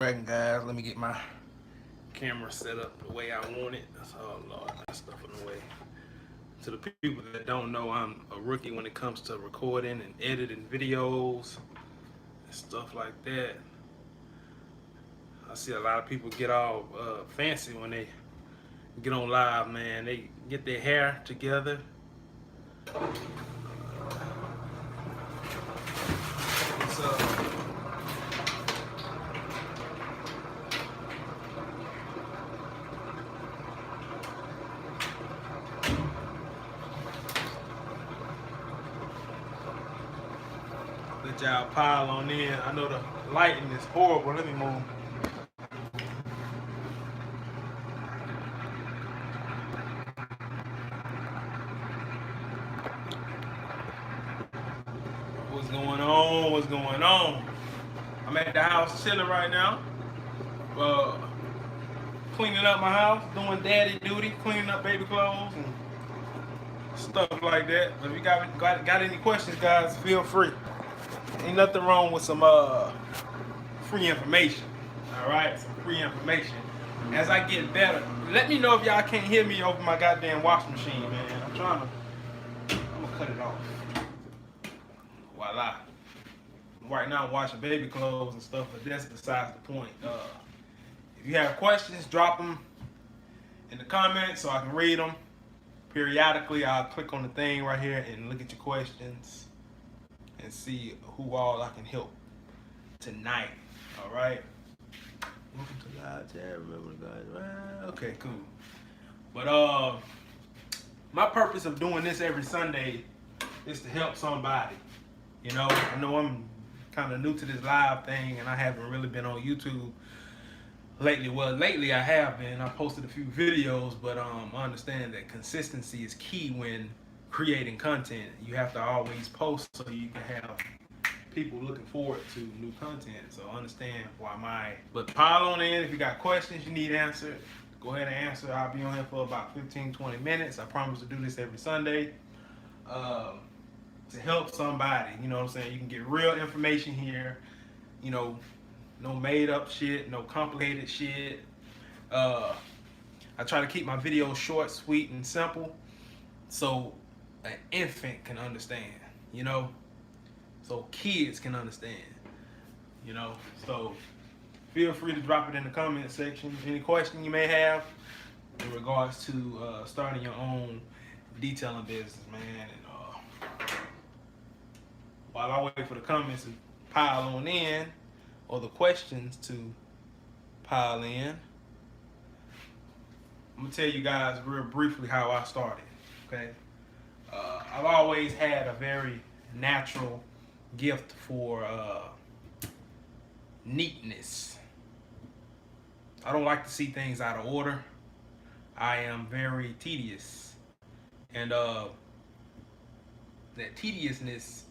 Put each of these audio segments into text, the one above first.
Dragon guys, let me get my camera set up the way I want it. Oh Lord, that stuff in the way. To the people that don't know, I'm a rookie when it comes to recording and editing videos and stuff like that. I see a lot of people get all fancy when they get on live, man. They get their hair together. It's let y'all pile on in. I know the lighting is horrible. Let me move. What's going on? What's going on? I'm at the house chilling right now. Uh, Cleaning up my house, doing daddy duty, cleaning up baby clothes and stuff like that. If you got any questions, guys, feel free. Ain't nothing wrong with some free information. All right, some free information. As I get better, let me know if y'all can't hear me over my goddamn washing machine, man. I'm gonna cut it off. Voila. Right now, I'm washing baby clothes and stuff, but that's besides the point. If you have questions, drop them in the comments so I can read them. Periodically, I'll click on the thing right here and look at your questions and see who all I can help tonight. All right. Welcome to Live Chat. Remember the guys, right? Okay, cool. But my purpose of doing this every Sunday is to help somebody. You know, I know I'm kind of new to this live thing, and I haven't really been on YouTube lately. Well, lately I have been. I posted a few videos, but I understand that consistency is key when creating content. You have to always post so you can have people looking forward to new content. So understand why but pile on in if you got questions you need answered. Go ahead and answer. I'll be on here for about 15-20 minutes. I promise to do this every Sunday to help somebody. You know what I'm saying? You can get real information here. You know, no made up shit, no complicated shit. I try to keep my videos short, sweet, and simple so an infant can understand, you know? So kids can understand, you know? So feel free to drop it in the comment section. Any question you may have in regards to starting your own detailing business, man. And while I wait for the comments to pile on in, or the questions to pile in, I'm gonna tell you guys real briefly how I started. Okay, I've always had a very natural gift for neatness. I don't like to see things out of order. I am very tedious, and that tediousness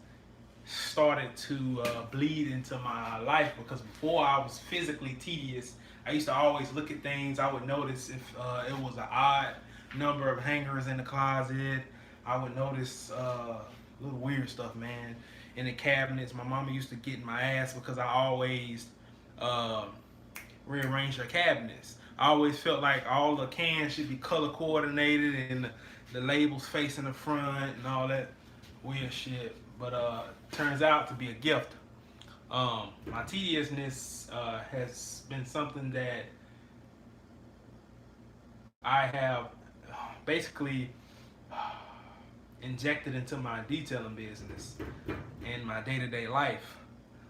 started to bleed into my life because before I was physically tedious. I used to always look at things. I would notice if it was an odd number of hangers in the closet. I would notice little weird stuff, man, in the cabinets. My mama used to get in my ass because I always rearranged her cabinets. I always felt like all the cans should be color coordinated and the labels facing the front and all that weird shit. But turns out to be a gift. My tediousness has been something that I have basically injected into my detailing business and my day-to-day life.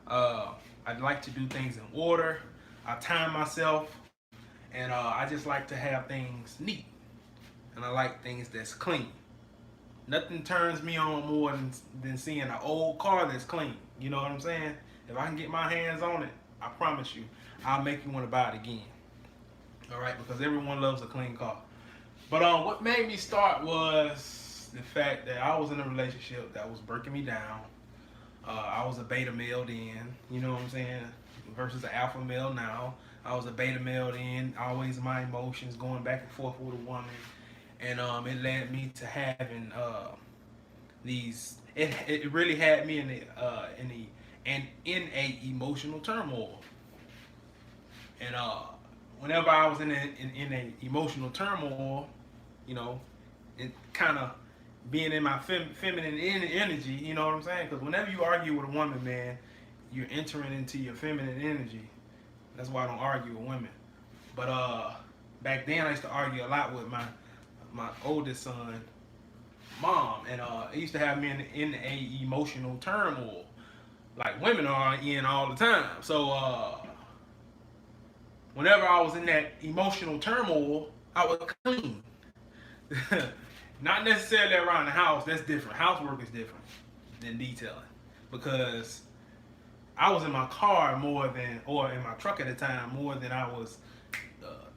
I'd like to do things in order. I time myself, and I just like to have things neat, and I like things that's clean. Nothing turns me on more than seeing an old car that's clean. You know what I'm saying? If I can get my hands on it, I promise you, I'll make you want to buy it again. All right, because everyone loves a clean car. But what made me start was the fact that I was in a relationship that was breaking me down. I was a beta male then, you know what I'm saying, versus an alpha male now. I was a beta male then, always my emotions going back and forth with a woman. And it led me to having these. It really had me in a emotional turmoil. And whenever I was in a emotional turmoil, you know, it kind of being in my feminine energy, you know what I'm saying? Because whenever you argue with a woman, man, you're entering into your feminine energy. That's why I don't argue with women. But back then I used to argue a lot with my oldest son, mom, and it used to have me in a emotional turmoil, like women are in all the time. So whenever I was in that emotional turmoil, I would clean. Not necessarily around the house. That's different. Housework is different than detailing, because I was in my car more than, or in my truck at the time, more than I was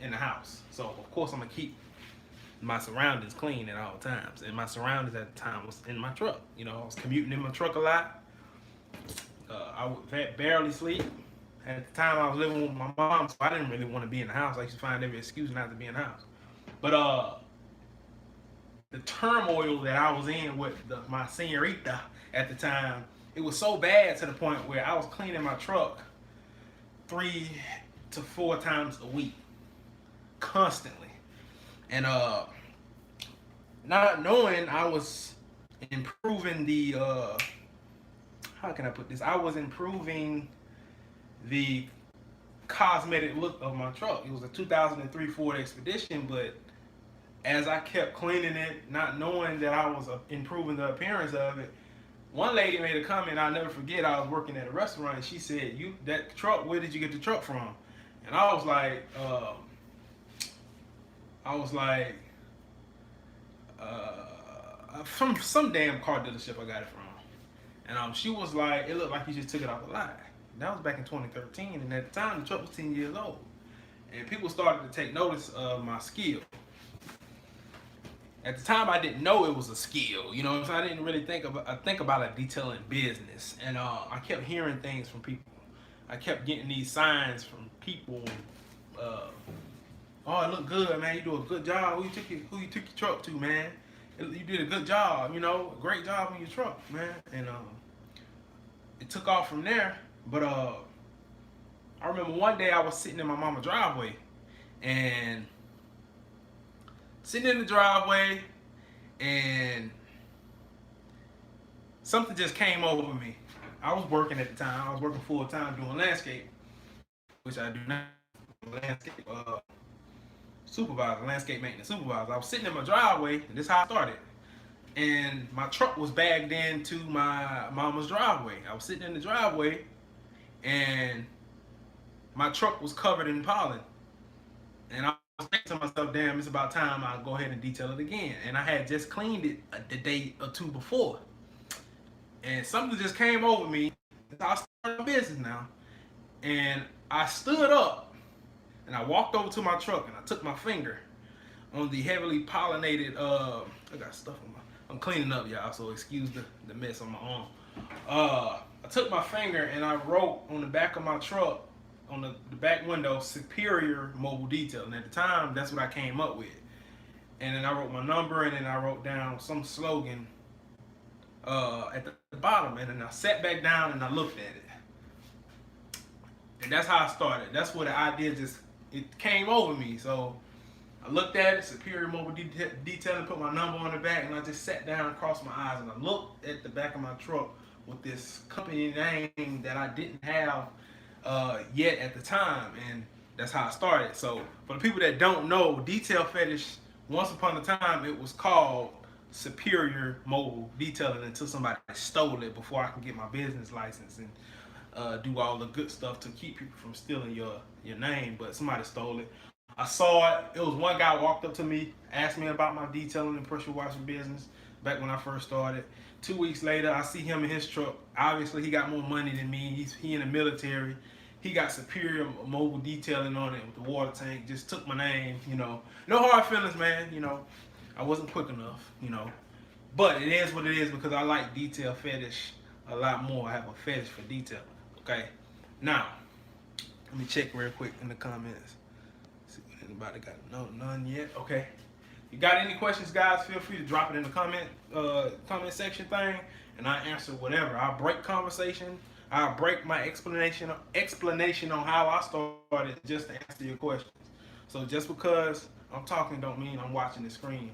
in the house. So of course I'm gonna keep my surroundings clean at all times. And my surroundings at the time was in my truck. You know, I was commuting in my truck a lot. I would barely sleep. At the time I was living with my mom, so I didn't really want to be in the house. I used to find every excuse not to be in the house. But the turmoil that I was in with my señorita at the time, it was so bad to the point where I was cleaning my truck 3 to 4 times a week, constantly. And not knowing I was improving the how can I put this? I was improving the cosmetic look of my truck. It was a 2003 Ford Expedition, but as I kept cleaning it, not knowing that I was improving the appearance of it, one lady made a comment I'll never forget. I was working at a restaurant, and she said, "You that truck? Where did you get the truck from?" And I was like, from some damn car dealership I got it from. And she was like, "It looked like you just took it off the line." That was back in 2013, and at the time the truck was 10 years old, and people started to take notice of my skill. At the time, I didn't know it was a skill. You know what I'm saying? I didn't really think about a detailing business, and I kept hearing things from people. I kept getting these signs from people. Oh, it looked good, man. You do a good job. Who you took your truck to, man? You did a good job. You know, great job on your truck, man. And it took off from there. But I remember one day I was sitting in my mama's driveway, and sitting in the driveway, and something just came over me. I was working at the time. I was working full time doing landscape, which I do now. Landscape supervisor, landscape maintenance supervisor. I was sitting in my driveway, and this is how I started. And my truck was bagged into my mama's driveway. I was sitting in the driveway, and my truck was covered in pollen. And I was thinking to myself, damn, it's about time I go ahead and detail it again. And I had just cleaned it the day or two before. And something just came over me. I started my business now. And I stood up, and I walked over to my truck, and I took my finger on the heavily pollinated, I got stuff on I'm cleaning up, y'all, so excuse the mess on my arm. I took my finger, and I wrote on the back of my truck, on the back window, Superior Mobile Detail. And at the time, that's what I came up with. And then I wrote my number, and then I wrote down some slogan at the bottom. And then I sat back down, and I looked at it. And that's how I started. That's where the idea it came over me. So I looked at it, Superior Mobile Detail, and put my number on the back, and I just sat down and crossed my eyes, and I looked at the back of my truck with this company name that I didn't have yet at the time, and that's how I started. So for the people that don't know, Detail Fetish, once upon a time, it was called Superior Mobile Detailing until somebody stole it before I could get my business license and do all the good stuff to keep people from stealing your name. But somebody stole it. I saw it. It was one guy walked up to me, asked me about my detailing and pressure washing business back when I first started. 2 weeks later, I see him in his truck. Obviously, he got more money than me. He in the military. He got Superior Mobile Detailing on it with the water tank. Just took my name, you know. No hard feelings, man. You know, I wasn't quick enough, you know. But it is what it is because I like Detail Fetish a lot more. I have a fetish for detailing. Okay. Now, let me check real quick in the comments. See what anybody got. None yet. Okay. You got any questions, guys? Feel free to drop it in the comment section thing, and I answer whatever. I break conversation. I'll break my explanation on how I started just to answer your questions. So just because I'm talking don't mean I'm watching the screen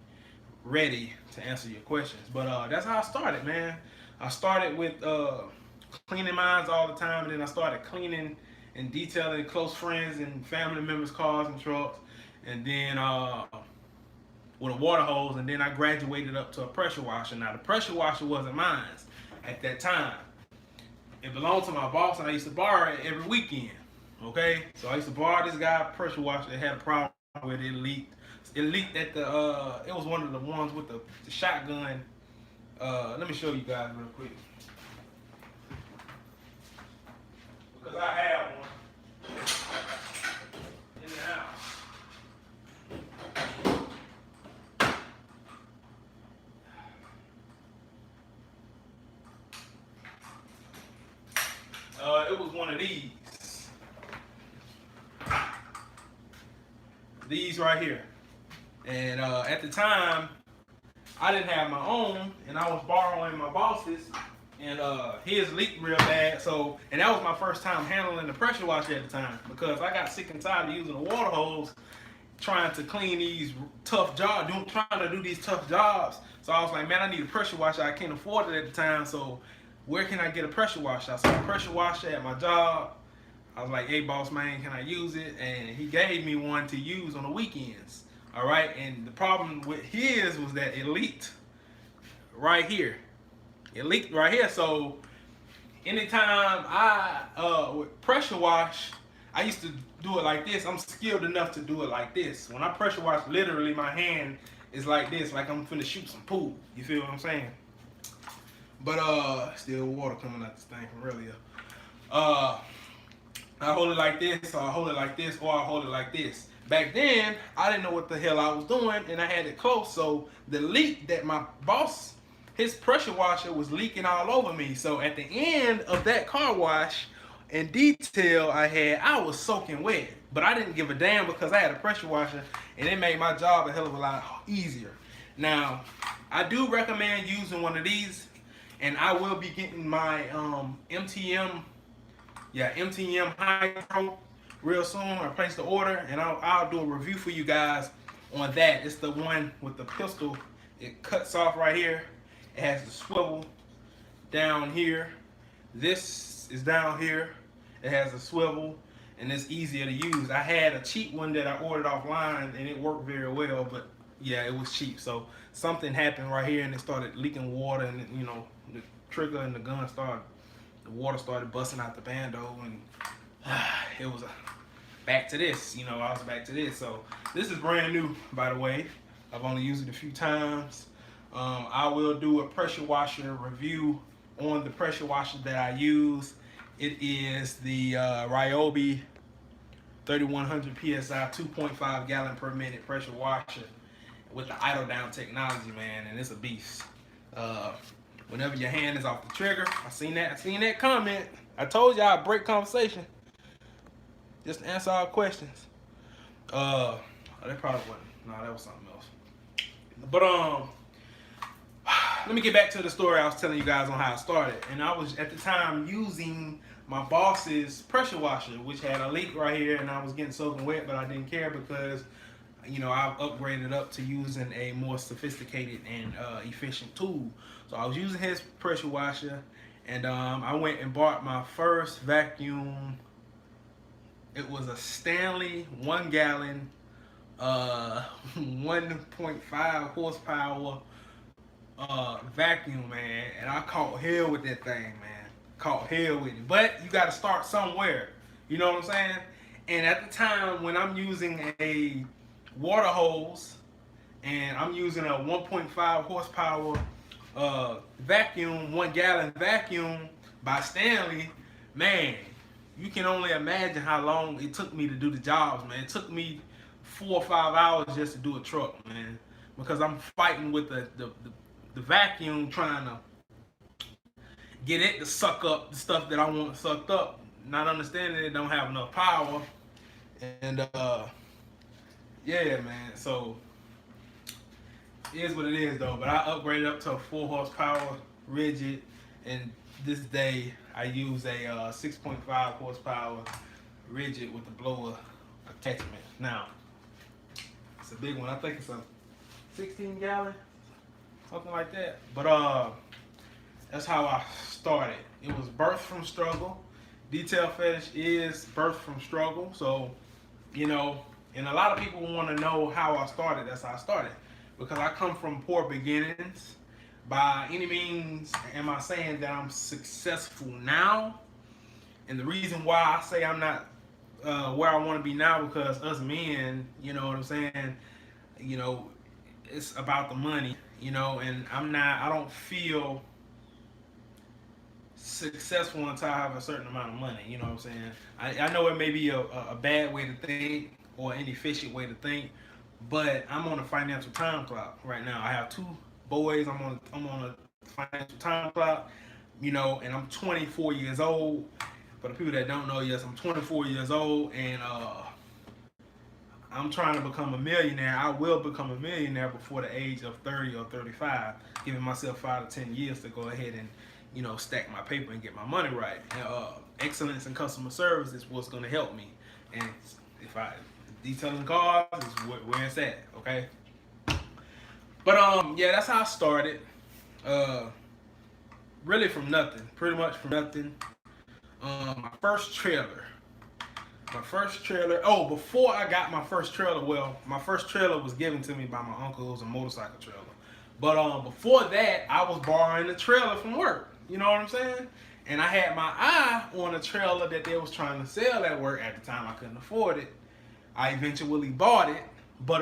ready to answer your questions. But that's how I started, man. I started with cleaning mines all the time, and then I started cleaning and detailing close friends and family members' cars and trucks, and then with a water hose, and then I graduated up to a pressure washer. Now the pressure washer wasn't mine at that time. It belonged to my boss, and I used to borrow it every weekend. Okay, so I used to borrow this guy pressure washer that had a problem with it. It leaked. It leaked at the. It was one of the ones with the shotgun. Let me show you guys real quick because I have one in the house. It was one of these. These right here. And at the time, I didn't have my own, and I was borrowing my boss's, and his leaked real bad. So, and that was my first time handling the pressure washer at the time because I got sick and tired of using the water hose, trying to clean these tough jobs, trying to do these tough jobs. So I was like, man, I need a pressure washer. I can't afford it at the time. So where can I get a pressure washer? I saw a pressure washer at my job. I was like, hey, boss man, can I use it? And he gave me one to use on the weekends. All right, and the problem with his was that it leaked right here. It leaked right here. So anytime I would pressure wash, I used to do it like this. I'm skilled enough to do it like this. When I pressure wash, literally my hand is like this, like I'm finna shoot some pool. You feel what I'm saying? But still water coming out this thing from earlier. I hold it like this, or I hold it like this, or I hold it like this. Back then, I didn't know what the hell I was doing, and I had it close, so the leak that my boss, his pressure washer was leaking all over me. So at the end of that car wash and detail I was soaking wet. But I didn't give a damn because I had a pressure washer, and it made my job a hell of a lot easier. Now, I do recommend using one of these, and I will be getting my MTM Hydro real soon. I placed the order, and I'll do a review for you guys on that. It's the one with the pistol. It cuts off right here. It has the swivel down here. This is down here. It has a swivel, and it's easier to use. I had a cheap one that I ordered offline, and it worked very well, but yeah, it was cheap. So something happened right here, and it started leaking water, and the trigger and the gun the water started busting out the bando, and it was back to this. I was back to this. So this is brand new, by the way. I've only used it a few times. I will do a pressure washer review on the pressure washer that I use. It is the Ryobi 3100 PSI 2.5 gallon per minute pressure washer with the idle down technology, man, and it's a beast. Whenever your hand is off the trigger, I seen that comment. I told you I'd break conversation just to answer all questions. That probably wasn't. No, that was something else. But let me get back to the story I was telling you guys on how it started. And I was at the time using my boss's pressure washer, which had a leak right here, and I was getting soaking wet, but I didn't care because I've upgraded up to using a more sophisticated and efficient tool. So I was using his pressure washer, and I went and bought my first vacuum. It was a Stanley 1 gallon, 1.5 horsepower vacuum, man. And I caught hell with that thing, man. Caught hell with it. But you got to start somewhere. You know what I'm saying? And at the time when I'm using a water hose and I'm using a 1.5 horsepower vacuum, 1 gallon vacuum by Stanley, man, you can only imagine how long it took me to do the jobs, man. It took me 4 or 5 hours just to do a truck, man, because I'm fighting with the vacuum, trying to get it to suck up the stuff that I want sucked up, not understanding it don't have enough power. And yeah, man, so it is what it is, though. But I upgraded up to a 4 horsepower rigid, and this day I use a 6.5 horsepower rigid with the blower attachment. Now, it's a big one. I think it's a 16 gallon, something like that. But that's how I started. It was birthed from struggle. Detail fetish is birthed from struggle. So, you know, and a lot of people want to know how I started. That's how I started. Because I come from poor beginnings. By any means, am I saying that I'm successful now? And the reason why I say I'm not where I want to be now, because us men, you know what I'm saying, you know, it's about the money, you know, and I don't feel successful until I have a certain amount of money, you know what I'm saying? I know it may be a bad way to think or an inefficient way to think, but I'm on a financial time clock right now. I have two boys. I'm on a financial time clock, you know, and I'm 24 years old. For the people that don't know, yes, I'm 24 years old, and I'm trying to become a millionaire. I will become a millionaire before the age of 30 or 35, giving myself 5 to 10 years to go ahead and, you know, stack my paper and get my money right. And, excellence in customer service is what's going to help me. And if I detailing cars is where it's at, okay? But yeah, that's how I started. Really from nothing, pretty much from nothing. My first trailer. Oh, before I got my first trailer, well, my first trailer was given to me by my uncle, who was a motorcycle trailer. But before that, I was borrowing a trailer from work. You know what I'm saying? And I had my eye on a trailer that they was trying to sell at work. At the time, I couldn't afford it. I eventually bought it, but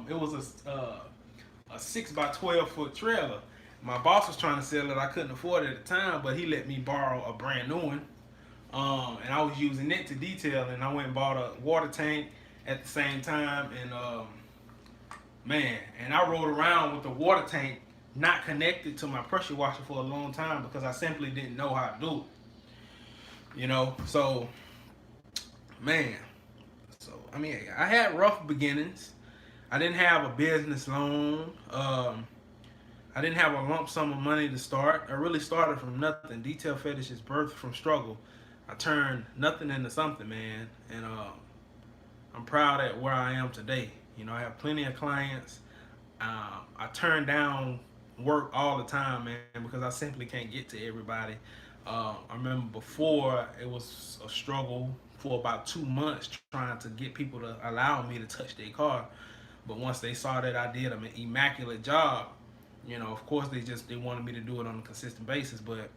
it was a 6 by 12 foot trailer. My boss was trying to sell it. I couldn't afford it at the time, but he let me borrow a brand new one. And I was using it to detail, and I went and bought a water tank at the same time, and man, and I rode around with the water tank not connected to my pressure washer for a long time because I simply didn't know how to do it. You know, so man, so I mean, I had rough beginnings. I didn't have a business loan. I didn't have a lump sum of money to start. I really started from nothing. Detail fetish is birthed from struggle. I turned nothing into something, man, and I'm proud at where I am today. You know, I have plenty of clients. I turn down work all the time, man, because I simply can't get to everybody. I remember before it was a struggle for about 2 months trying to get people to allow me to touch their car. But once they saw that I did an immaculate job, you know, of course they wanted me to do it on a consistent basis. But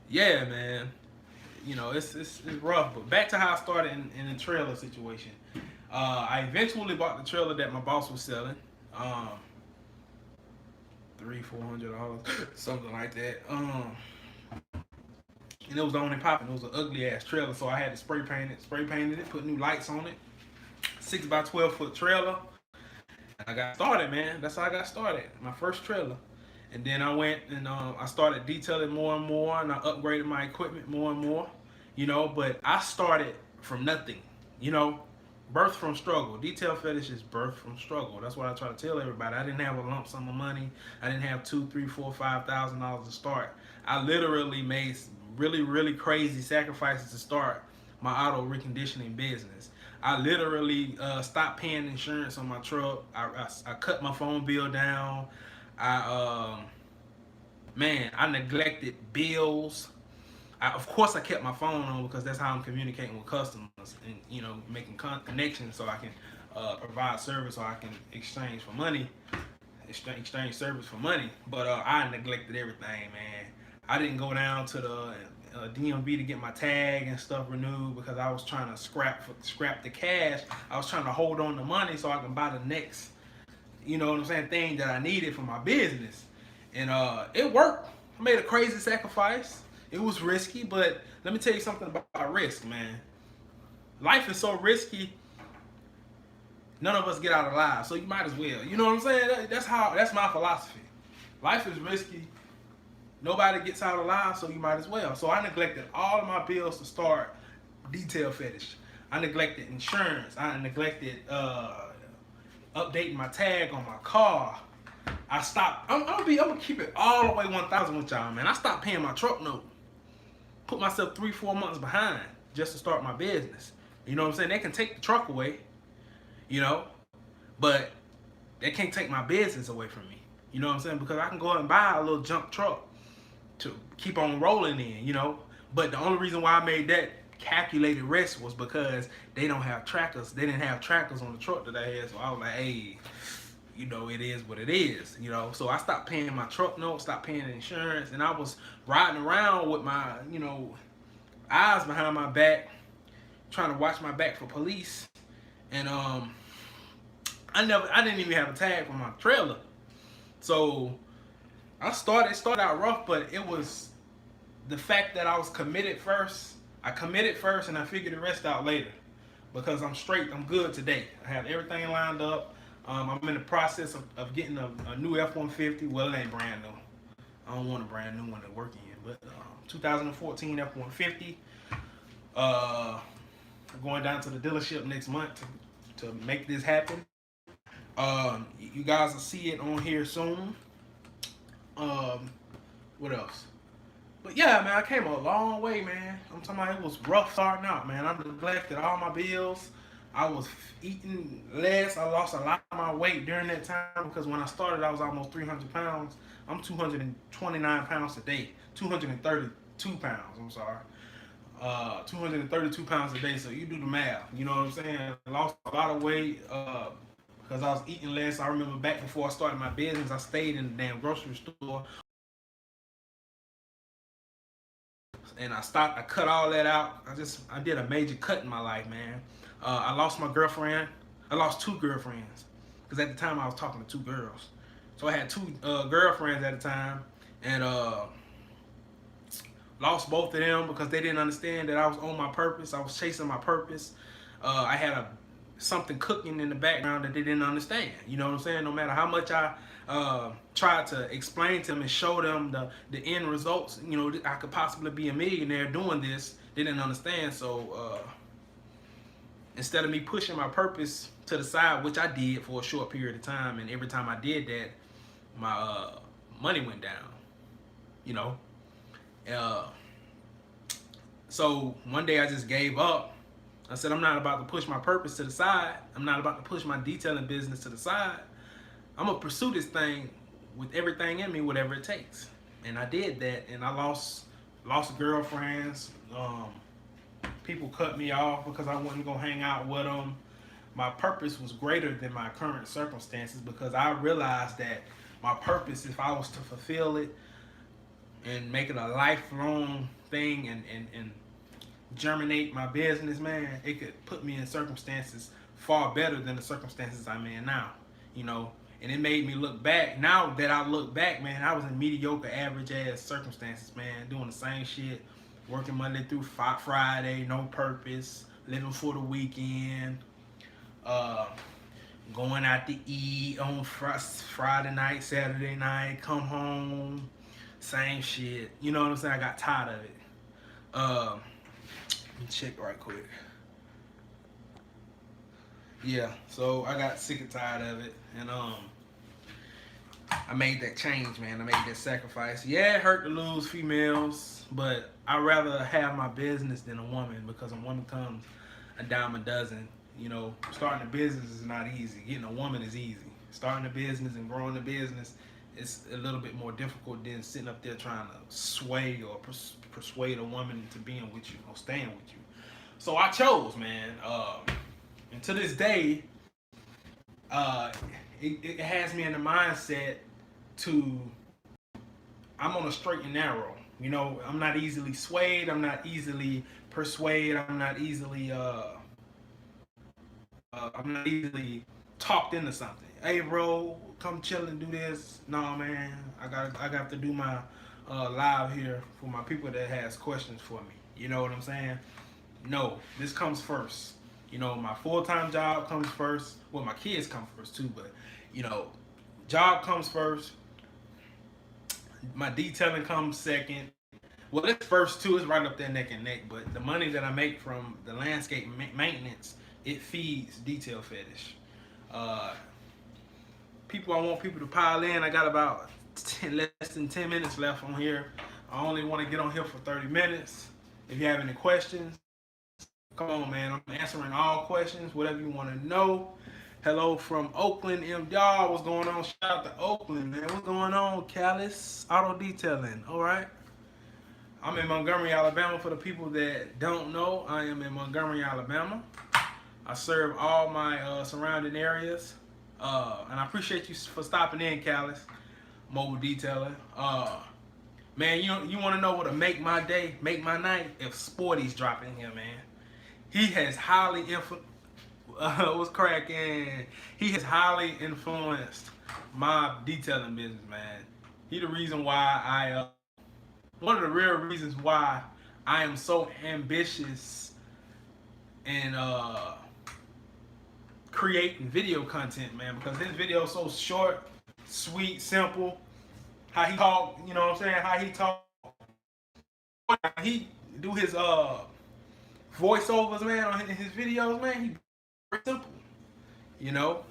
yeah, man, you know, it's rough. But back to how I started in the trailer situation. I eventually bought the trailer that my boss was selling. $300-400, something like that. And it was only popping. It was an ugly ass trailer, so I had to spray painted it, put new lights on it. 6 by 12 foot trailer. I got started, man. That's how I got started. My first trailer. And then I went and I started detailing more and more, and I upgraded my equipment more and more, you know. But I started from nothing, you know. Birth from struggle. Detail fetish is birth from struggle. That's what I try to tell everybody. I didn't have a lump sum of money. I didn't have $2,000, $3,000, $4,000, $5,000 to start. I literally made really crazy sacrifices to start my auto reconditioning business. I literally stopped paying insurance on my truck. I cut my phone bill down. I neglected bills. Of course, I kept my phone on because that's how I'm communicating with customers and, you know, making connections so I can provide service, or I can exchange service for money. But I neglected everything, man. I didn't go down to the DMV to get my tag and stuff renewed because I was trying to scrap the cash. I was trying to hold on to money so I can buy the next, you know what I'm saying, thing that I needed for my business. And it worked. I made a crazy sacrifice. It was risky, but let me tell you something about risk, man. Life is so risky. None of us get out alive, so you might as well. You know what I'm saying? That's my philosophy. Life is risky. Nobody gets out alive, so you might as well. So I neglected all of my bills to start detail fetish. I neglected insurance. I neglected updating my tag on my car. I stopped. I'm gonna keep it all the way 1,000 with y'all, man. I stopped paying my truck note. Put myself 3-4 months behind just to start my business. You know what I'm saying? They can take the truck away, you know, but they can't take my business away from me. You know what I'm saying? Because I can go out and buy a little junk truck to keep on rolling in, you know. But the only reason why I made that calculated risk was because they don't have trackers. They didn't have trackers on the truck that I had. So I was like, hey, you know, it is what it is, you know. So I stopped paying my truck note, stopped paying the insurance, and I was riding around with my, you know, eyes behind my back, trying to watch my back for police. And I didn't even have a tag for my trailer. So it started out rough, but it was the fact that I was committed first. I committed first and I figured the rest out later. Because I'm straight, I'm good today. I have everything lined up. I'm in the process of getting a new F-150. Well, it ain't brand new. I don't want a brand new one to work in. But 2014 F-150. I'm going down to the dealership next month to make this happen. You guys will see it on here soon. What else? But yeah, man, I came a long way, man. I'm talking about it was rough starting out, man. I neglected all my bills. I was eating less. I lost a lot of my weight during that time because when I started, I was almost 300 pounds. I'm 229 pounds today. 232 pounds, I'm sorry. 232 pounds a day, so you do the math. You know what I'm saying? I lost a lot of weight because I was eating less. I remember back before I started my business, I stayed in the damn grocery store. And I cut all that out. I did a major cut in my life, man. I lost my girlfriend. I lost 2 girlfriends. Because at the time I was talking to 2 girls. So I had 2 girlfriends at the time. And lost both of them because they didn't understand that I was on my purpose. I was chasing my purpose. I had something cooking in the background that they didn't understand. You know what I'm saying? No matter how much I tried to explain to them and show them the end results, you know, I could possibly be a millionaire doing this, they didn't understand. So instead of me pushing my purpose to the side, which I did for a short period of time, and every time I did that, my money went down, you know. So one day I just gave up. I said, I'm not about to push my purpose to the side. I'm not about to push my detailing business to the side. I'm gonna pursue this thing with everything in me, whatever it takes. And I did that, and I lost girlfriends. People cut me off because I wasn't gonna hang out with them. My purpose was greater than my current circumstances because I realized that my purpose, if I was to fulfill it and make it a lifelong thing and germinate my business, man, it could put me in circumstances far better than the circumstances I'm in now, you know. And it made me look back. Now that I look back, man, I was in mediocre, average ass circumstances, man, doing the same shit, working Monday through Friday, no purpose, living for the weekend, going out to eat on Friday night, Saturday night, come home, same shit. You know what I'm saying? I got tired of it. Let me check right quick. Yeah, so I got sick and tired of it, and I made that change, man. I made that sacrifice. Yeah, it hurt to lose females, but I'd rather have my business than a woman because a woman comes a dime a dozen. You know, starting a business is not easy. Getting a woman is easy. Starting a business and growing the business is a little bit more difficult than sitting up there trying to sway or persuade a woman into being with you or staying with you. So I chose, man. And to this day, it has me in the mindset to, I'm on a straight and narrow. You know, I'm not easily swayed. I'm not easily persuaded. I'm not easily talked into something. Hey, bro, come chill and do this. No, man, I got to do my live here for my people that has questions for me. You know what I'm saying? No, this comes first. You know, my full-time job comes first. Well, my kids come first too, but, you know, job comes first. My detailing comes second. Well, it's first too. It's right up there neck and neck. But the money that I make from the landscape maintenance, it feeds Detail Fetish. people. I want people to pile in. I got about less than 10 minutes left on here. I only want to get on here for 30 minutes. If you have any questions, come on, man. I'm answering all questions, whatever you want to know. Hello from Oakland, y'all. What's going on? Shout out to Oakland, man. What's going on? Callis Auto Detailing. All right. I'm in Montgomery, Alabama. For the people that don't know, I am in Montgomery, Alabama. I serve all my surrounding areas. And I appreciate you for stopping in, Callis Mobile Detailing. Man, you want to know what to make my day, make my night? If Sporty's dropping here, man. He has highly what's cracking? He has highly influenced my detailing business, man. He the reason why one of the real reasons why I am so ambitious in creating video content, man, because his video is so short, sweet, simple. How he talk, you know what I'm saying? How he talk. He do his voiceovers, man, on his videos, man. He very simple, you know.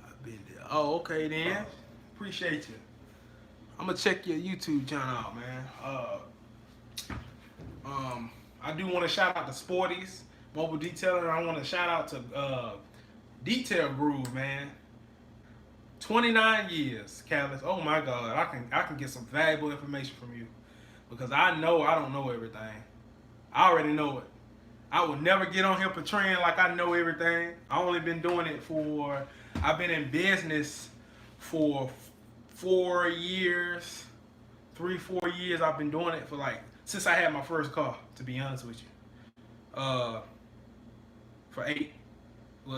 I've been there. Oh, okay then. Appreciate you. I'm gonna check your YouTube channel out, man. I do want to shout out to Sporty's Mobile Detailing. I want to shout out to Detail Groove, man. 29 years, Callis. Oh my God, I can get some valuable information from you, because I know I don't know everything. I already know it. I would never get on here portraying like I know everything. I only been doing it I've been in business for 4 years, 4 years. I've been doing it since I had my first car, to be honest with you. For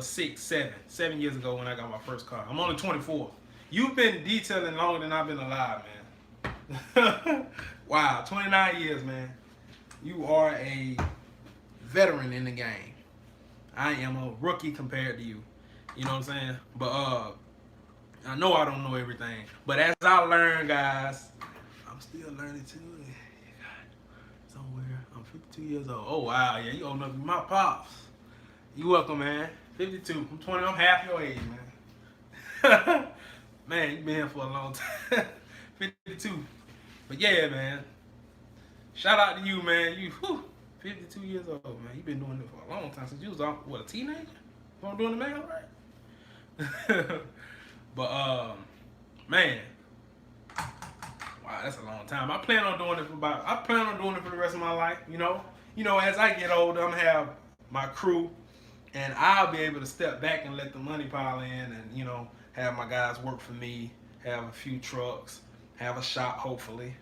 7 years ago when I got my first car. I'm only 24. You've been detailing longer than I've been alive, man. Wow, 29 years, man. You are a veteran in the game. I am a rookie compared to you. You know what I'm saying? But I know I don't know everything. But as I learn, guys, I'm still learning too. Somewhere. I'm 52 years old. Oh wow, yeah, you old enough to be my pops. You welcome, man. 52. I'm 20. I'm half your age, man. Man, you been here for a long time. 52. But yeah, man. Shout out to you, man. You 52 years old, man. You've been doing it for a long time, since you was a teenager? If I'm doing the math right. But man. Wow, that's a long time. I plan on doing it for the rest of my life, you know. You know, as I get older, I'm gonna have my crew, and I'll be able to step back and let the money pile in, and, you know, have my guys work for me, have a few trucks, have a shop, hopefully.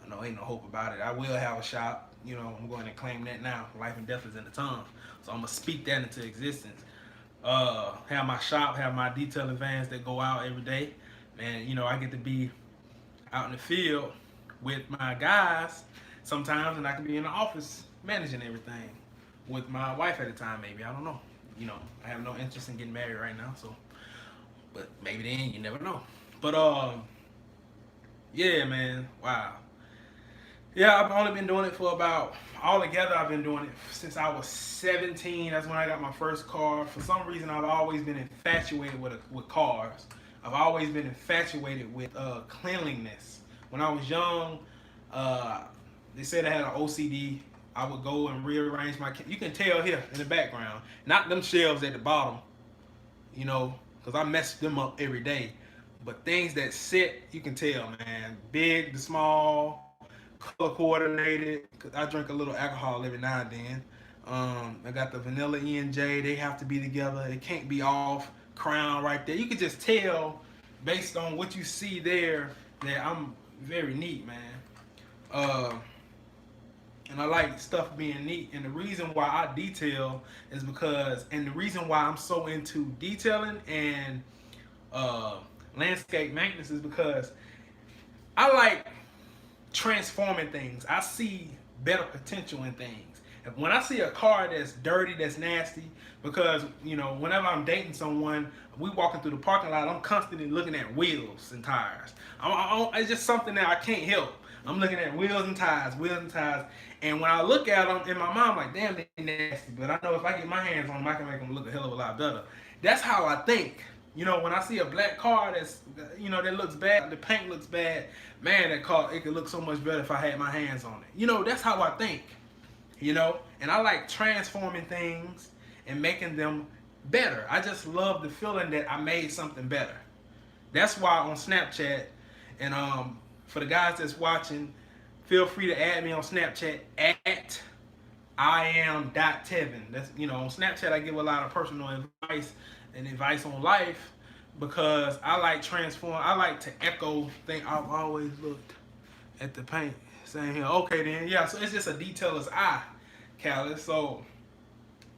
I know ain't no hope about it. I will have a shop. You know, I'm going to claim that now. Life and death is in the tongue. So I'm going to speak that into existence. Have my shop, have my detailing vans that go out every day. Man, you know, I get to be out in the field with my guys sometimes, and I can be in the office managing everything with my wife at the time, maybe. I don't know. You know, I have no interest in getting married right now, so, but maybe then, you never know. But yeah, man, wow. Yeah, I've only been doing it for altogether I've been doing it since I was 17. That's when I got my first car. For some reason, I've always been infatuated with cars. I've always been infatuated with cleanliness. When I was young, they said I had an OCD. I would go and rearrange you can tell here in the background, not them shelves at the bottom, you know, because I mess them up every day. But things that sit, you can tell, man. Big to small, color coordinated. Cause I drink a little alcohol every now and then. I got the vanilla E&J. They have to be together. It can't be off. Crown right there. You can just tell based on what you see there that I'm very neat, man. And I like stuff being neat. And the reason why I detail is because, and the reason why I'm so into detailing and landscape maintenance is because I like transforming things. I see better potential in things. When I see a car that's dirty, that's nasty, because, you know, whenever I'm dating someone, we walking through the parking lot, I'm constantly looking at wheels and tires. It's just something that I can't help. I'm looking at wheels and tires. And when I look at them, in my mind, I'm like, damn, they're nasty. But I know if I get my hands on them, I can make them look a hell of a lot better. That's how I think. You know, when I see a black car that's, you know, that looks bad, the paint looks bad, man, that car, it could look so much better if I had my hands on it. You know, that's how I think, you know? And I like transforming things and making them better. I just love the feeling that I made something better. That's why on Snapchat, and for the guys that's watching, feel free to add me on Snapchat at iam.tevin. That's, you know, on Snapchat I give a lot of personal advice and advice on life because I like transform. I like to echo things. I've always looked at the paint, saying here, okay then, yeah. So it's just a detailer's eye, Callus. So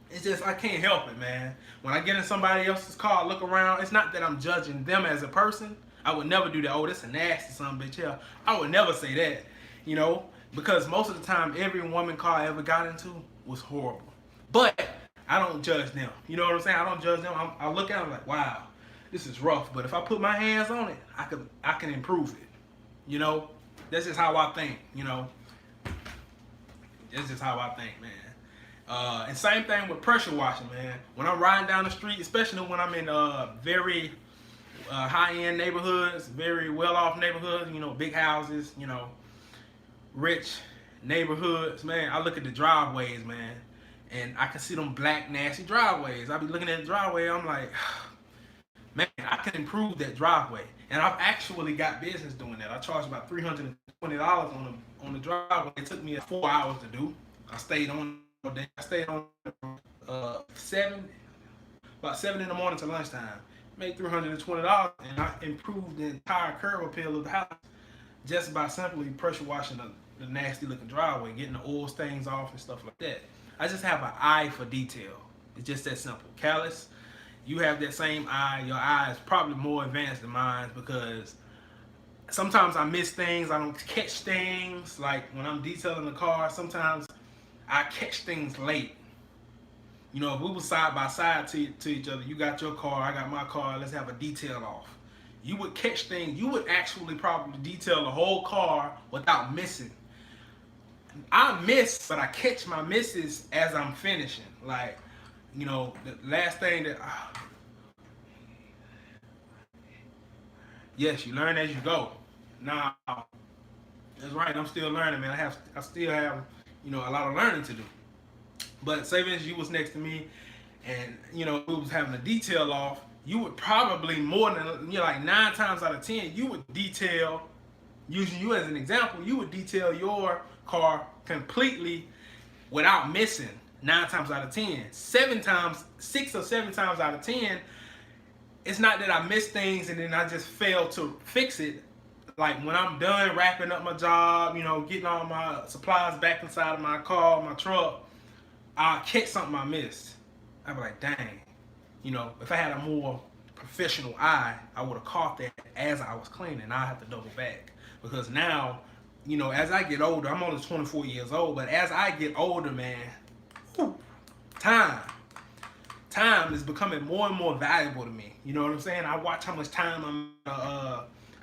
it's just I can't help it, man. When I get in somebody else's car, look around. It's not that I'm judging them as a person. I would never do that. Oh, this a nasty son bitch. Yeah, I would never say that. You know, because most of the time, every woman car I ever got into was horrible. But I don't judge them. You know what I'm saying? I don't judge them. I look at them like, wow, this is rough. But if I put my hands on it, I can improve it. You know, that's just how I think. You know, that's just how I think, man. And same thing with pressure washing, man. When I'm riding down the street, especially when I'm in very high-end neighborhoods, very well-off neighborhoods, you know, big houses, you know, rich neighborhoods, man, I look at the driveways, man, and I can see them black, nasty driveways. I be looking at the driveway, I'm like, man, I can improve that driveway. And I've actually got business doing that. I charge about $320 on the driveway. It took me 4 hours to do. I stayed on about 7 in the morning to lunchtime. Made $320, and I improved the entire curb appeal of the house just by simply pressure washing the nasty looking driveway, getting the oil stains off and stuff like that. I just have an eye for detail. It's just that simple. Callus, you have that same eye. Your eye is probably more advanced than mine because sometimes I miss things. I don't catch things. Like when I'm detailing the car, sometimes I catch things late. You know, if we were side by side to each other, you got your car, I got my car, let's have a detail off. You would catch things, you would actually probably detail the whole car without missing. I miss, but I catch my misses as I'm finishing. Like, you know, the last thing that, yes, you learn as you go. Now, that's right, I'm still learning, man. I still have, you know, a lot of learning to do. But say if you was next to me and, you know, we was having a detail off, you would probably more than, you know, like 9 times out of 10, you would detail, using you as an example, you would detail your car completely without missing 9 times out of 10. 6 or 7 times out of 10, it's not that I miss things and then I just fail to fix it. Like when I'm done wrapping up my job, you know, getting all my supplies back inside of my car, my truck, I'll catch something I missed. I'll be like, dang. You know, if I had a more professional eye, I would have caught that as I was cleaning. I have to double back. Because now, you know, as I get older, I'm only 24 years old, but as I get older, man, whew, time is becoming more and more valuable to me. You know what I'm saying? I watch how much time I'm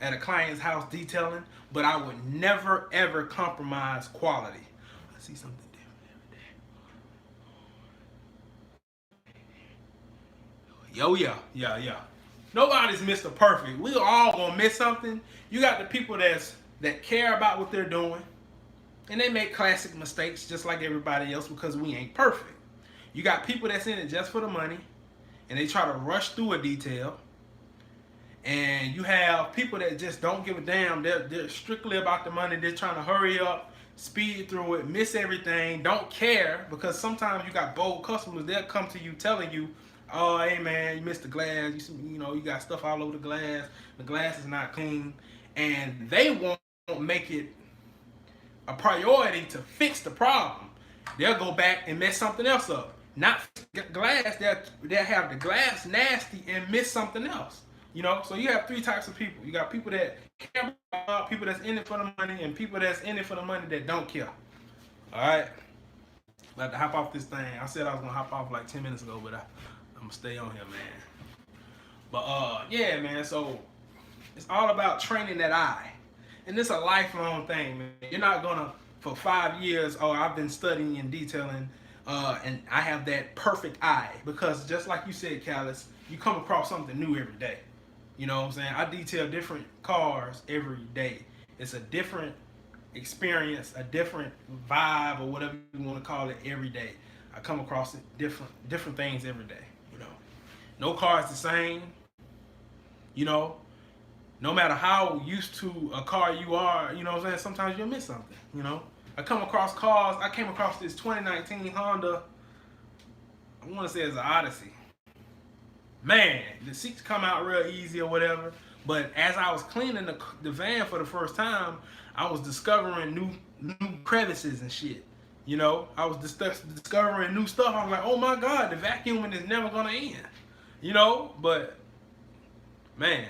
at a client's house detailing, but I would never, ever compromise quality. I see something. Yo, yeah. Nobody's Mr. Perfect. We all gonna miss something. You got the people that care about what they're doing, and they make classic mistakes just like everybody else because we ain't perfect. You got people that's in it just for the money, and they try to rush through a detail. And you have people that just don't give a damn. They're strictly about the money. They're trying to hurry up, speed through it, miss everything, don't care, because sometimes you got bold customers. They'll come to you telling you, oh, hey man, you missed the glass. You know, you got stuff all over the glass. The glass is not clean, and they won't make it a priority to fix the problem. They'll go back and mess something else up. Not glass. They'll have the glass nasty and miss something else. You know, so you have 3 types of people. You got people that care about, people that's in it for the money, and people that's in it for the money that don't care. All right, about to hop off this thing. I said I was gonna hop off like 10 minutes ago, but I'm gonna stay on here, man. But yeah, man. So it's all about training that eye, and it's a lifelong thing, man. You're not gonna for 5 years. Oh, I've been studying and detailing And I have that perfect eye because just like you said, Callus, you come across something new every day. You know what I'm saying? I detail different cars every day. It's a different experience, a different vibe, or whatever you want to call it every day. I come across different things every day. You know, no car is the same. You know, no matter how used to a car you are, you know what I'm saying, sometimes you'll miss something, you know. I come across cars, I came across this 2019 Honda, I want to say it's an Odyssey. Man, the seats come out real easy or whatever, but as I was cleaning the van for the first time, I was discovering new crevices and shit. You know, I was discovering new stuff. I was like, oh my God, the vacuuming is never going to end. You know, but, man.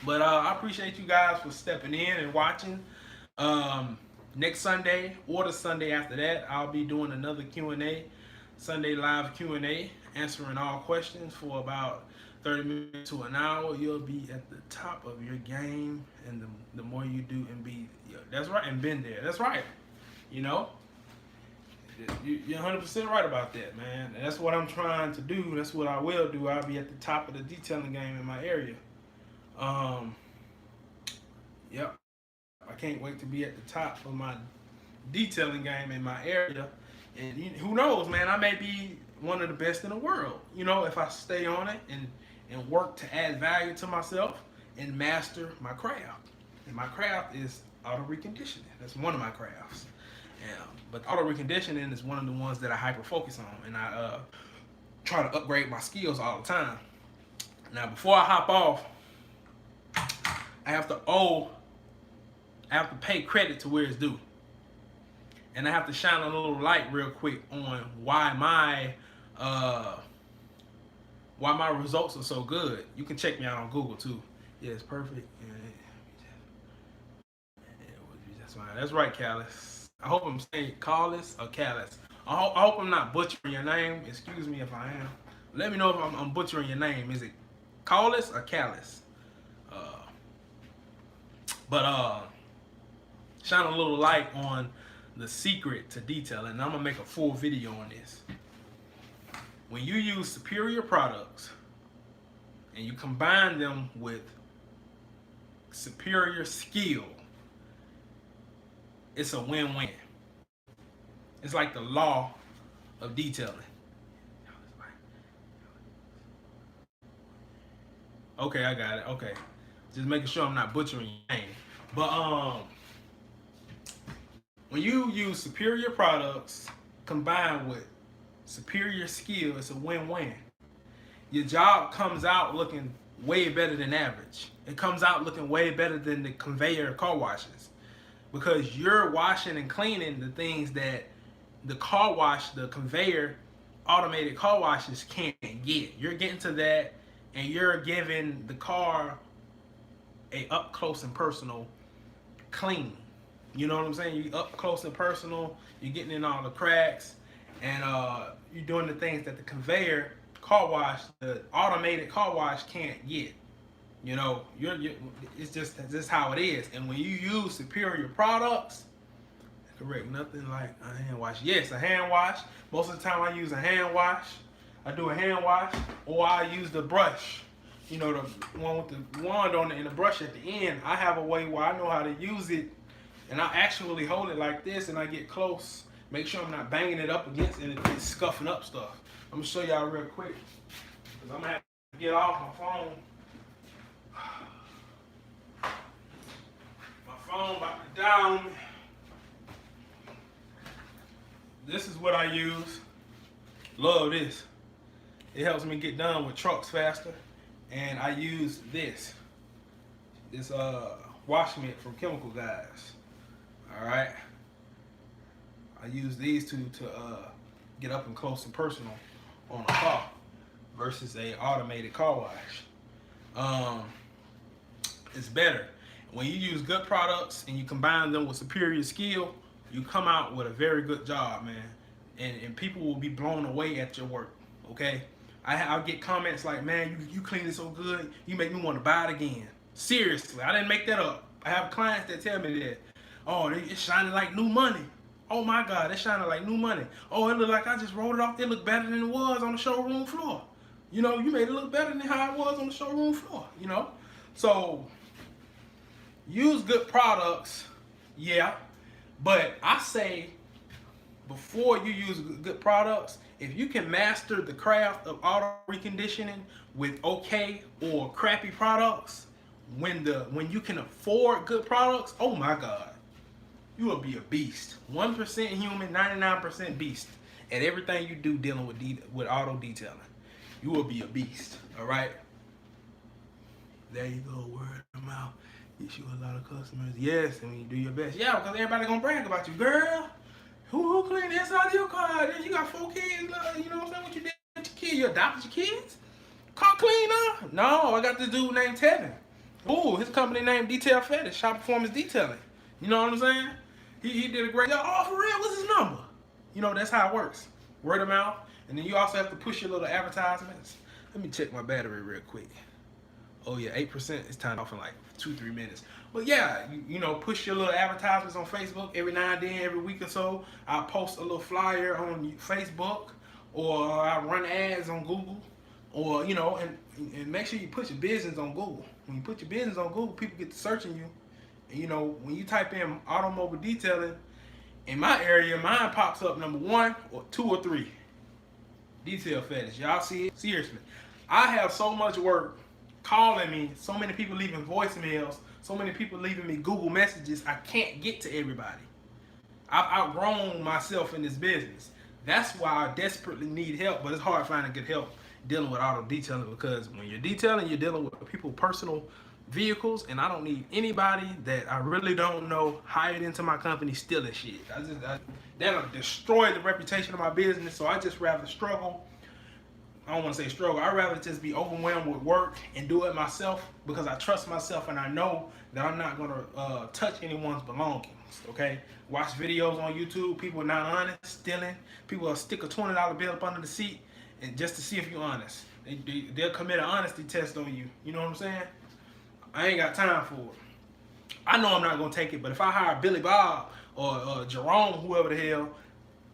But I appreciate you guys for stepping in and watching. Next Sunday or the Sunday after that, I'll be doing another Q&A, Sunday live Q&A, answering all questions for about 30 minutes to an hour. You'll be at the top of your game, and the more you do and be, that's right, and been there. That's right. You know, you're 100% right about that, man. And that's what I'm trying to do. That's what I will do. I'll be at the top of the detailing game in my area. Yep. I can't wait to be at the top of my detailing game in my area. And who knows, man, I may be one of the best in the world, you know, if I stay on it and work to add value to myself and master my craft. And my craft is auto reconditioning. That's one of my crafts. But auto reconditioning is one of the ones that I hyper focus on, and I try to upgrade my skills all the time. Now, before I hop off, I have to pay credit to where it's due. And I have to shine a little light real quick on why my results are so good. You can check me out on Google too. Yeah, it's perfect. That's fine. That's right, Callus. I hope I'm saying Callus or Callus. I hope I'm not butchering your name. Excuse me if I am. Let me know if I'm butchering your name. Is it Callus or Callus? But shine a little light on the secret to detailing, and I'm gonna make a full video on this. When you use superior products and you combine them with superior skill, it's a win-win. It's like the law of detailing. Okay, I got it. Okay, just making sure I'm not butchering your name. But when you use superior products combined with superior skill, it's a win-win. Your job comes out looking way better than average. It comes out looking way better than the conveyor car washes, because you're washing and cleaning the things that the car wash, the conveyor automated car washes can't get. You're getting to that, and you're giving the car a up close and personal clean. You know what I'm saying? You up close and personal. You're getting in all the cracks, and you're doing the things that the conveyor car wash, the automated car wash, can't get. You know, it's just how it is. And when you use superior products, correct, nothing like a hand wash. Yes, a hand wash. Most of the time I use a hand wash. I do a hand wash, or I use the brush. You know, the one with the wand on it and the brush at the end. I have a way where I know how to use it, and I actually hold it like this, and I get close. Make sure I'm not banging it up against it and it's scuffing up stuff. I'm gonna show y'all real quick, because I'm gonna have to get off my phone. My phone about to die on me. This is what I use. Love this. It helps me get done with trucks faster. And I use this wash mitt from Chemical Guys. All right. I use these two to get up and close and personal on a car versus a automated car wash. It's better when you use good products and you combine them with superior skill. You come out with a very good job, man, and people will be blown away at your work. Okay. I'll get comments like, man, you clean it so good, you make me want to buy it again. Seriously, I didn't make that up. I have clients that tell me that, oh, it's shining like new money. Oh my God, it's shining like new money. Oh, it looked like I just rolled it off. It looked better than it was on the showroom floor. You know, you made it look better than how it was on the showroom floor, you know? So, use good products, yeah. But I say, before you use good products, if you can master the craft of auto reconditioning with okay or crappy products, when you can afford good products, oh my God, you will be a beast. 1% human, 99% beast at everything you do dealing with auto detailing. You will be a beast. All right. There you go. Word of mouth gets you a lot of customers. Yes, and you do your best. Yeah, because everybody gonna brag about you, girl. Who cleaned the inside of your car? You got 4 kids. You know what I'm saying? What you did with your kids? You adopted your kids? Car cleaner? No, I got this dude named Tevin. Ooh, his company named Detail Fetish, Shop Performance Detailing. You know what I'm saying? He did a great job. Oh, for real? What's his number? You know, that's how it works. Word of mouth. And then you also have to push your little advertisements. Let me check my battery real quick. Oh yeah, 8%. It's timed off in like 2-3 minutes. But yeah, you know, push your little advertisements on Facebook every now and then, every week or so. I'll post a little flyer on Facebook, or I run ads on Google, or you know, and make sure you put your business on Google. When you put your business on Google, people get to searching you. And you know, when you type in automobile detailing, in my area, mine pops up number 1 or 2 or 3. Detail Fetish. Y'all see it? Seriously. I have so much work calling me, so many people leaving voicemails, so many people leaving me Google messages, I can't get to everybody. I've outgrown myself in this business. That's why I desperately need help, but it's hard finding good help dealing with auto detailing, because when you're detailing, you're dealing with people's personal vehicles, and I don't need anybody that I really don't know hired into my company stealing shit. That'll destroy the reputation of my business, so I just rather struggle. I don't want to say struggle. I'd rather just be overwhelmed with work and do it myself, because I trust myself and I know that I'm not going to touch anyone's belongings, okay? Watch videos on YouTube. People are not honest, stealing. People will stick a $20 bill up under the seat and just to see if you're honest. They'll commit an honesty test on you. You know what I'm saying? I ain't got time for it. I know I'm not going to take it, but if I hire Billy Bob or Jerome, whoever the hell,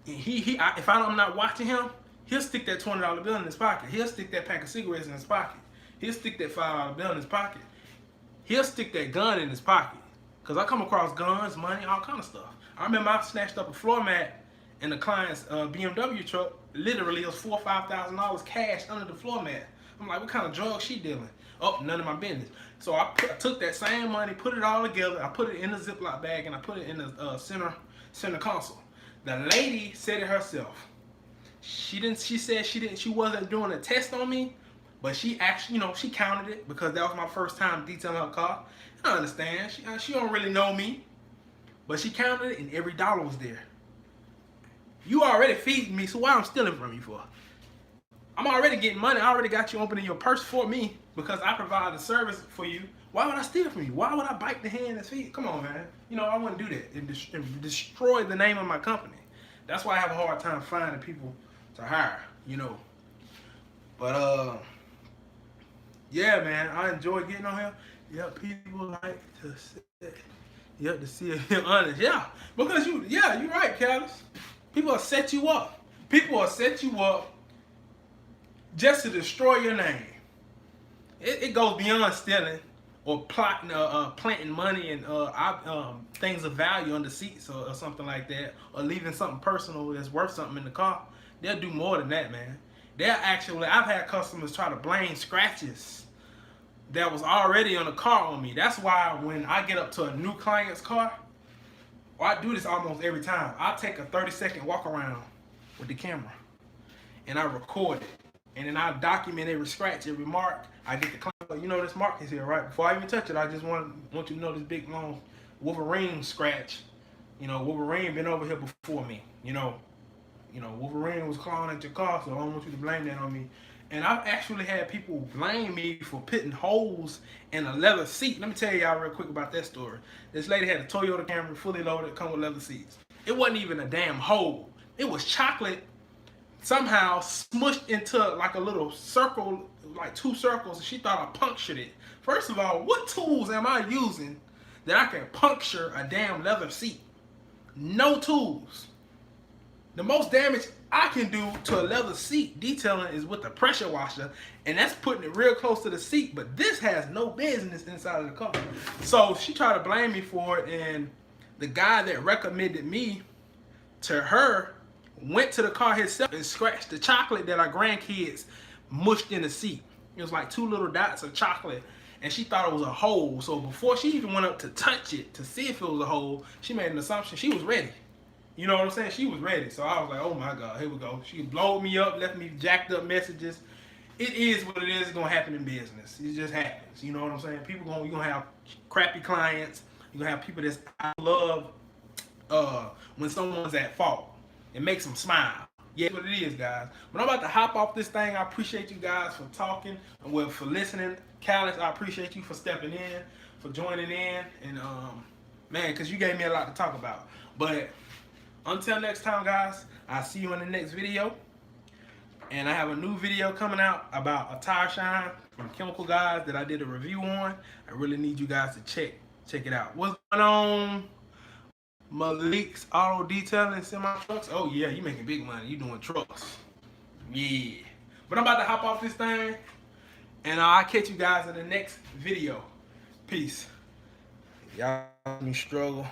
if I'm not watching him, he'll stick that $20 bill in his pocket. He'll stick that pack of cigarettes in his pocket. He'll stick that $5 bill in his pocket. He'll stick that gun in his pocket. Because I come across guns, money, all kind of stuff. I remember I snatched up a floor mat in the client's BMW truck. Literally, it was $4,000 or $5,000 cash under the floor mat. I'm like, what kind of drugs she dealing? Oh, none of my business. So I took that same money, put it all together. I put it in a Ziploc bag, and I put it in the center console. The lady said it herself. She wasn't doing a test on me, but she actually, you know, she counted it, because that was my first time detailing her car. I understand. She don't really know me, but she counted it, and every dollar was there. You already feeding me, so why I'm stealing from you for? I'm already getting money. I already got you opening your purse for me because I provide the service for you. Why would I steal from you? Why would I bite the hand that's feed? Come on, man. You know, I wouldn't do that. It destroy the name of my company. That's why I have a hard time finding people to hire, you know. But yeah, man, I enjoy getting on here. Yeah, people like to say, yeah, to see if you're honest. Yeah, because you're right, Callis. People will set you up. People will set you up just to destroy your name. It goes beyond stealing or plotting, planting money and things of value under seats or something like that, or leaving something personal that's worth something in the car. They'll do more than that, man. I've had customers try to blame scratches that was already on the car on me. That's why when I get up to a new client's car, I do this almost every time. I take a 30-second walk around with the camera and I record it. And then I document every scratch, every mark. I get the client, you know, this mark is here, right? Before I even touch it, I just want you to know this big, long Wolverine scratch. You know, Wolverine been over here before me. You know, Wolverine was clawing at your car, so I don't want you to blame that on me. And I've actually had people blame me for putting holes in a leather seat. Let me tell y'all real quick about that story. This lady had a Toyota Camry, fully loaded, come with leather seats. It wasn't even a damn hole. It was chocolate somehow smushed into like a little circle, like 2 circles, and she thought I punctured it. First of all, what tools am I using that I can puncture a damn leather seat? no tools. The most damage I can do to a leather seat detailing is with the pressure washer, and that's putting it real close to the seat, but this has no business inside of the car. So she tried to blame me for it, and the guy that recommended me to her went to the car himself and scratched the chocolate that our grandkids mushed in the seat. It was like 2 little dots of chocolate, and she thought it was a hole. So before she even went up to touch it to see if it was a hole, she made an assumption. She was ready. You know what I'm saying? She was ready. So I was like, oh my God, here we go. She blowed me up, left me jacked up messages. It is what it is. It's gonna happen in business. It just happens. You know what I'm saying? You're gonna have crappy clients. You're gonna have people that's I love when someone's at fault. It makes them smile. Yeah, that's what it is, guys. But I'm about to hop off this thing. I appreciate you guys for talking and for listening. Callis, I appreciate you for stepping in, for joining in, and man, because you gave me a lot to talk about. But until next time, guys, I'll see you in the next video. And I have a new video coming out about a tire shine from Chemical Guys that I did a review on. I really need you guys to check it out. What's going on? Malik's Auto Detailing Semi Trucks. Oh yeah, you making big money. You doing trucks. Yeah. But I'm about to hop off this thing, and I'll catch you guys in the next video. Peace. Y'all let me struggle.